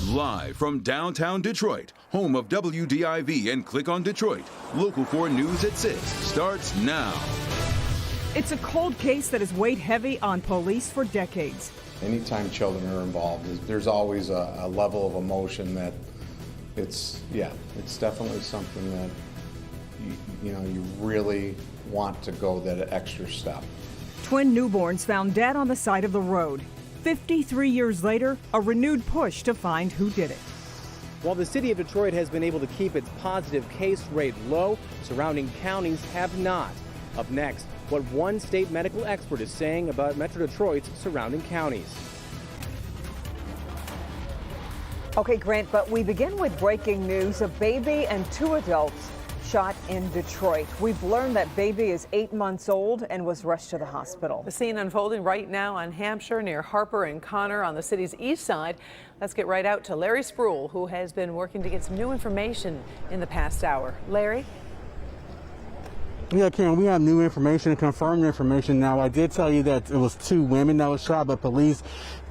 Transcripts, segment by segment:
Live from downtown Detroit, home of WDIV and Click on Detroit, Local 4 News at 6 starts now. It's a cold case that has weighed heavy on police for decades. Anytime children are involved, there's always a level of emotion that it's definitely something that you really want to go that extra step. Twin newborns found dead on the side of the road. 53 years later, a renewed push to find who did it. While the city of Detroit has been able to keep its positive case rate low, surrounding counties have not. Up next, what one state medical expert is saying about Metro Detroit's surrounding counties. Okay, Grant, but we begin with breaking news. A baby and 2 adults shot in Detroit. We've learned that baby is 8 months old and was rushed to the hospital. The scene unfolding right now on Hampshire near Harper and Connor on the city's east side. Let's get right out to Larry Spruill, who has been working to get some new information in the past hour. Larry? Yeah, Karen, we have new information, confirmed information now. I did tell you that it was 2 women that was shot, but police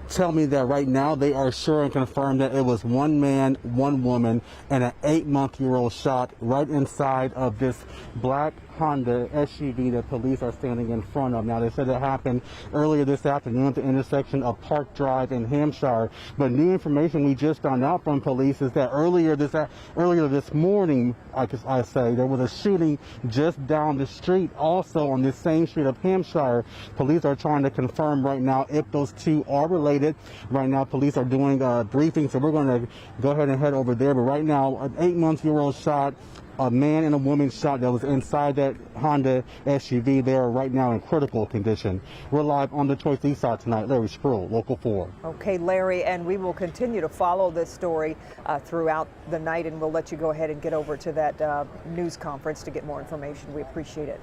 tell me that right now they are sure and confirmed that it was 1 man, 1 woman, and an 8-month-old shot right inside of this black Honda SUV that police are standing in front of. Now, they said it happened earlier this afternoon at the intersection of Park Drive and Hampshire. But new information we just found out from police is that earlier this morning, I say, there was a shooting just down the street, also on this same street of Hampshire. Police are trying to confirm right now if those 2 are related. Right now, police are doing a briefing, so we're going to go ahead and head over there. But right now, an 8-month-old shot, a man and a woman shot that was inside that Honda SUV. They are right now in critical condition. We're live on Detroit's East Side tonight. Larry Spruill, Local 4. Okay, Larry, and we will continue to follow this story throughout the night, and we'll let you go ahead and get over to that news conference to get more information. We appreciate it.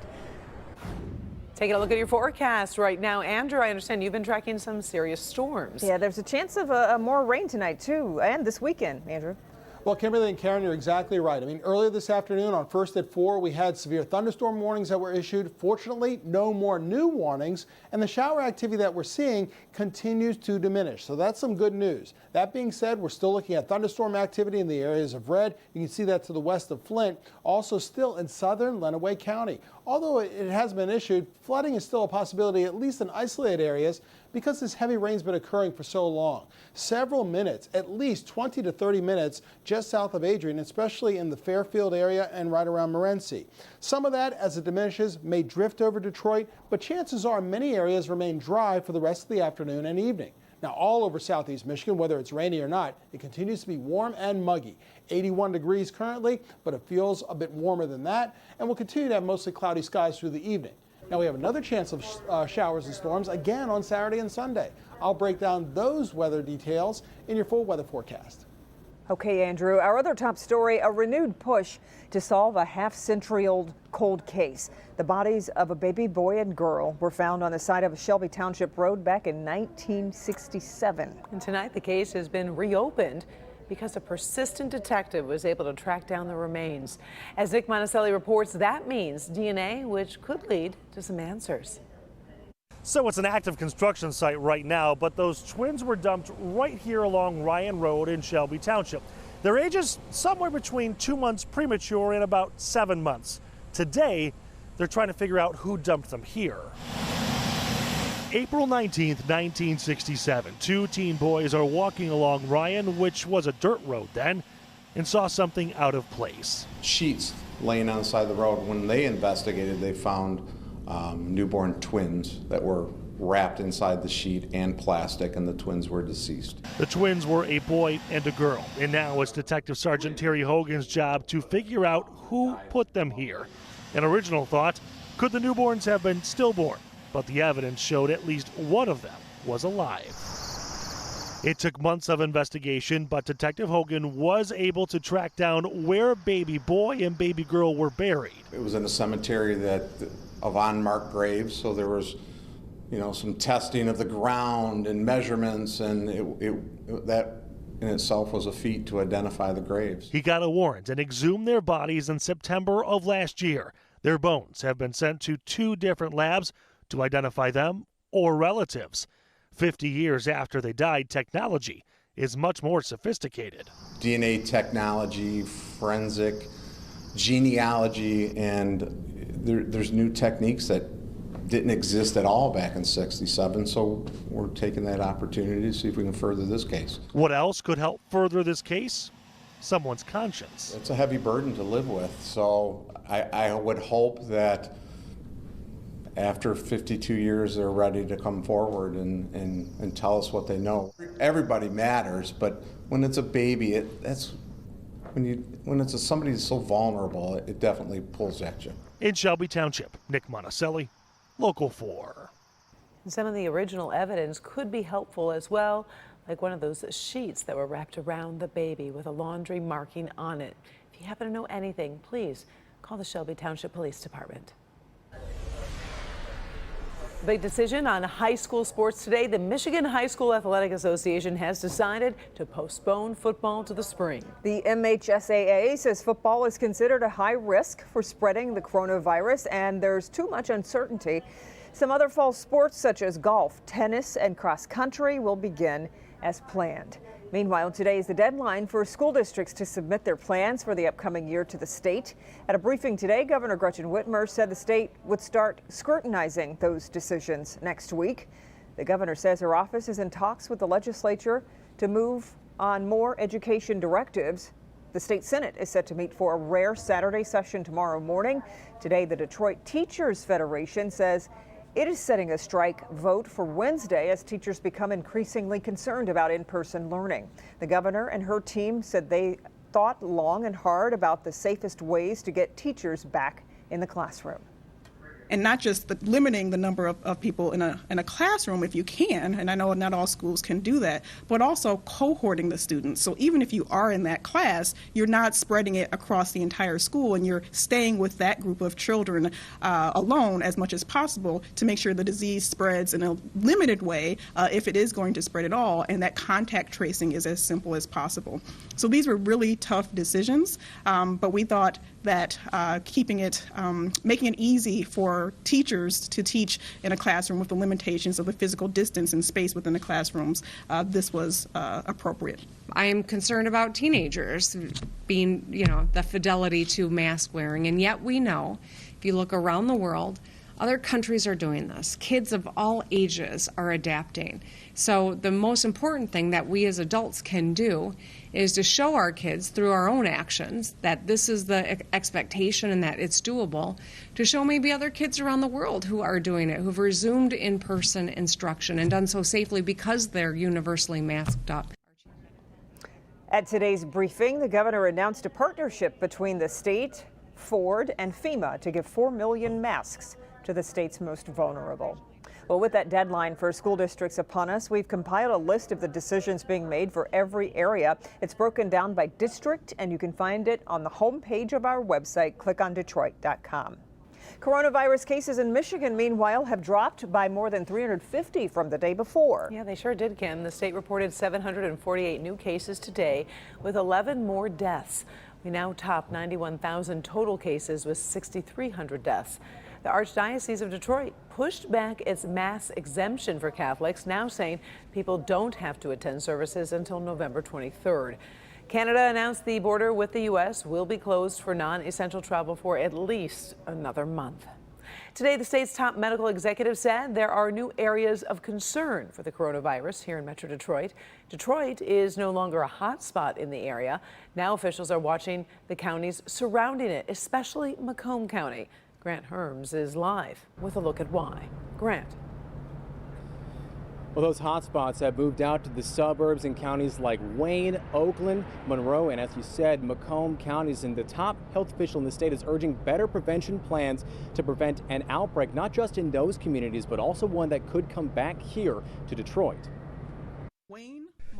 Taking a look at your forecast right now. Andrew, I understand you've been tracking some serious storms. Yeah, there's a chance of more rain tonight, too, and this weekend, Andrew. Well, Kimberly and Karen, you're exactly right. I mean, earlier this afternoon on First at 4, we had severe thunderstorm warnings that were issued. Fortunately, no more new warnings, and the shower activity that we're seeing continues to diminish. So that's some good news. That being said, we're still looking at thunderstorm activity in the areas of red. You can see that to the west of Flint, also still in southern Lenawee County. Although it has been issued, flooding is still a possibility, at least in isolated areas, because this heavy rain's been occurring for so long. Several minutes, at least 20 to 30 minutes, just south of Adrian, especially in the Fairfield area and right around Morenci. Some of that, as it diminishes, may drift over Detroit, but chances are many areas remain dry for the rest of the afternoon and evening. Now, all over southeast Michigan, whether it's rainy or not, it continues to be warm and muggy. 81 degrees currently, but it feels a bit warmer than that, and we'll continue to have mostly cloudy skies through the evening. Now, we have another chance of showers and storms again on Saturday and Sunday. I'll break down those weather details in your full weather forecast. Okay, Andrew, our other top story, a renewed push to solve a half-century-old cold case. The bodies of a baby boy and girl were found on the side of a Shelby Township road back in 1967. And tonight the case has been reopened because a persistent detective was able to track down the remains. As Nick Monticelli reports, that means DNA, which could lead to some answers. So it's an active construction site right now, but those twins were dumped right here along Ryan Road in Shelby Township. Their ages somewhere between 2 months premature and about 7 months. Today, they're trying to figure out who dumped them here. April 19th, 1967, 2 teen boys are walking along Ryan, which was a dirt road then, and saw something out of place. Sheets laying on the side of the road. When they investigated, they found newborn twins that were wrapped inside the sheet and plastic, and the twins were deceased. The twins were a boy and a girl, and now it's Detective Sergeant Terry Hogan's job to figure out who put them here. An original thought, could the newborns have been stillborn? But the evidence showed at least one of them was alive. It took months of investigation, but Detective Hogan was able to track down where baby boy and baby girl were buried. It was in a cemetery of unmarked graves, so there was, some testing of the ground and measurements, and that in itself was a feat to identify the graves. He got a warrant and exhumed their bodies in September of last year. Their bones have been sent to 2 different labs to identify them or relatives. 50 years after they died, technology is much more sophisticated. DNA technology, forensic, genealogy, and there's new techniques that didn't exist at all back in '67, so we're taking that opportunity to see if we can further this case. What else could help further this case? Someone's conscience. It's a heavy burden to live with, so I would hope that after 52 years they're ready to come forward and tell us what they know. Everybody matters, but when it's a baby, when it's somebody that's so vulnerable, it definitely pulls at you. In Shelby Township, Nick Monticelli, Local 4. Some of the original evidence could be helpful as well, like one of those sheets that were wrapped around the baby with a laundry marking on it. If you happen to know anything, please call the Shelby Township Police Department. Big decision on high school sports today. The Michigan High School Athletic Association has decided to postpone football to the spring. The MHSAA says football is considered a high risk for spreading the coronavirus, and there's too much uncertainty. Some other fall sports such as golf, tennis, and cross country will begin as planned. Meanwhile, today is the deadline for school districts to submit their plans for the upcoming year to the state. At a briefing today, Governor Gretchen Whitmer said the state would start scrutinizing those decisions next week. The governor says her office is in talks with the legislature to move on more education directives. The state Senate is set to meet for a rare Saturday session tomorrow morning. Today, the Detroit Teachers Federation says it is setting a strike vote for Wednesday as teachers become increasingly concerned about in-person learning. The governor and her team said they thought long and hard about the safest ways to get teachers back in the classroom. And not just limiting the number of people in a classroom if you can, and I know not all schools can do that, but also cohorting the students. So even if you are in that class, you're not spreading it across the entire school, and you're staying with that group of children alone as much as possible to make sure the disease spreads in a limited way if it is going to spread at all, and that contact tracing is as simple as possible. So these were really tough decisions, but we thought that keeping it, making it easy for teachers to teach in a classroom with the limitations of the physical distance and space within the classrooms, this was appropriate. I am concerned about teenagers being, the fidelity to mask wearing, and yet we know, if you look around the world, other countries are doing this. Kids of all ages are adapting. So the most important thing that we as adults can do is to show our kids through our own actions that this is the expectation and that it's doable, to show maybe other kids around the world who are doing it, who've resumed in-person instruction and done so safely because they're universally masked up. At today's briefing, the governor announced a partnership between the state, Ford, and FEMA to give 4 million masks to the state's most vulnerable. Well, with that deadline for school districts upon us, we've compiled a list of the decisions being made for every area. It's broken down by district, and you can find it on the homepage of our website, clickondetroit.com. Coronavirus cases in Michigan, meanwhile, have dropped by more than 350 from the day before. Yeah, they sure did, Kim. The state reported 748 new cases today, with 11 more deaths. We now top 91,000 total cases with 6,300 deaths. The Archdiocese of Detroit pushed back its mass exemption for Catholics, now saying people don't have to attend services until November 23rd. Canada announced the border with the U.S. will be closed for non-essential travel for at least another month. Today, the state's top medical executive said there are new areas of concern for the coronavirus here in Metro Detroit. Detroit is no longer a hot spot in the area. Now officials are watching the counties surrounding it, especially Macomb County. Grant Herms is live with a look at why. Grant. Well, those hotspots have moved out to the suburbs in counties like Wayne, Oakland, Monroe, and as you said, Macomb counties. And the top health official in the state is urging better prevention plans to prevent an outbreak, not just in those communities, but also one that could come back here to Detroit.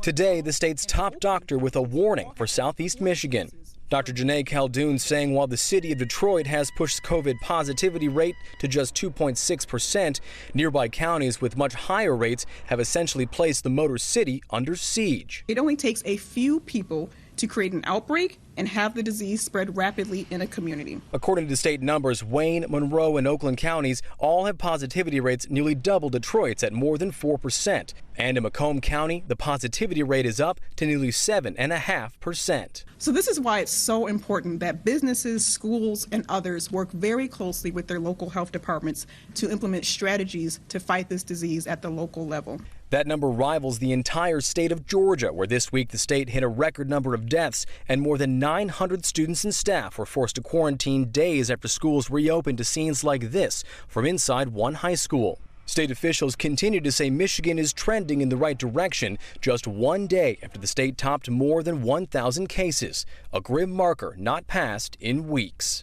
Today, the state's top doctor with a warning for Southeast Michigan. Dr. Janae Caldoun saying while the city of Detroit has pushed COVID positivity rate to just 2.6%, nearby counties with much higher rates have essentially placed the Motor City under siege. It only takes a few people to create an outbreak and have the disease spread rapidly in a community. According to state numbers, Wayne, Monroe, and Oakland counties all have positivity rates nearly double Detroit's at more than 4%. And in Macomb County, the positivity rate is up to nearly 7.5%. So this is why it's so important that businesses, schools, and others work very closely with their local health departments to implement strategies to fight this disease at the local level. That number rivals the entire state of Georgia, where this week the state hit a record number of deaths and more than 900 students and staff were forced to quarantine days after schools reopened to scenes like this from inside one high school. State officials continue to say Michigan is trending in the right direction just one day after the state topped more than 1,000 cases, a grim marker not passed in weeks.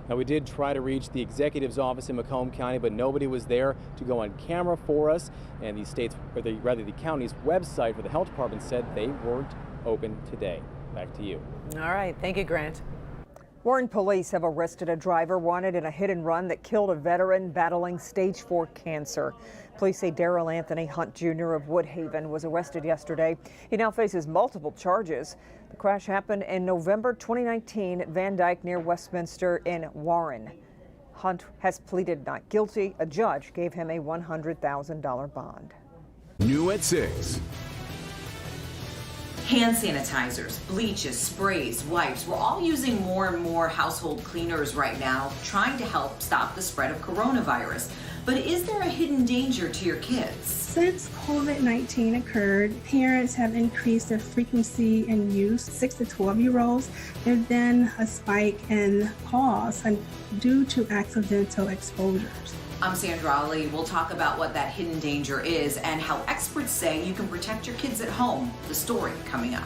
Now, we did try to reach the executive's office in Macomb County, but nobody was there to go on camera for us. And the county's website for the health department said they weren't open today. Back to you. All right. Thank you, Grant. Warren police have arrested a driver wanted in a hit and run that killed a veteran battling stage 4 cancer. Police say Darrell Anthony Hunt Jr. of Woodhaven was arrested yesterday. He now faces multiple charges. The crash happened in November 2019 at Van Dyke near Westminster in Warren. Hunt has pleaded not guilty. A judge gave him a $100,000 bond. New at 6. Hand sanitizers, bleaches, sprays, wipes. We're all using more and more household cleaners right now, trying to help stop the spread of coronavirus. But is there a hidden danger to your kids? Since COVID-19 occurred, parents have increased their frequency and use. 6 to 12-year-olds, there's been a spike in calls due to accidental exposures. I'm Sandra Ali. We'll talk about what that hidden danger is and how experts say you can protect your kids at home. The story coming up.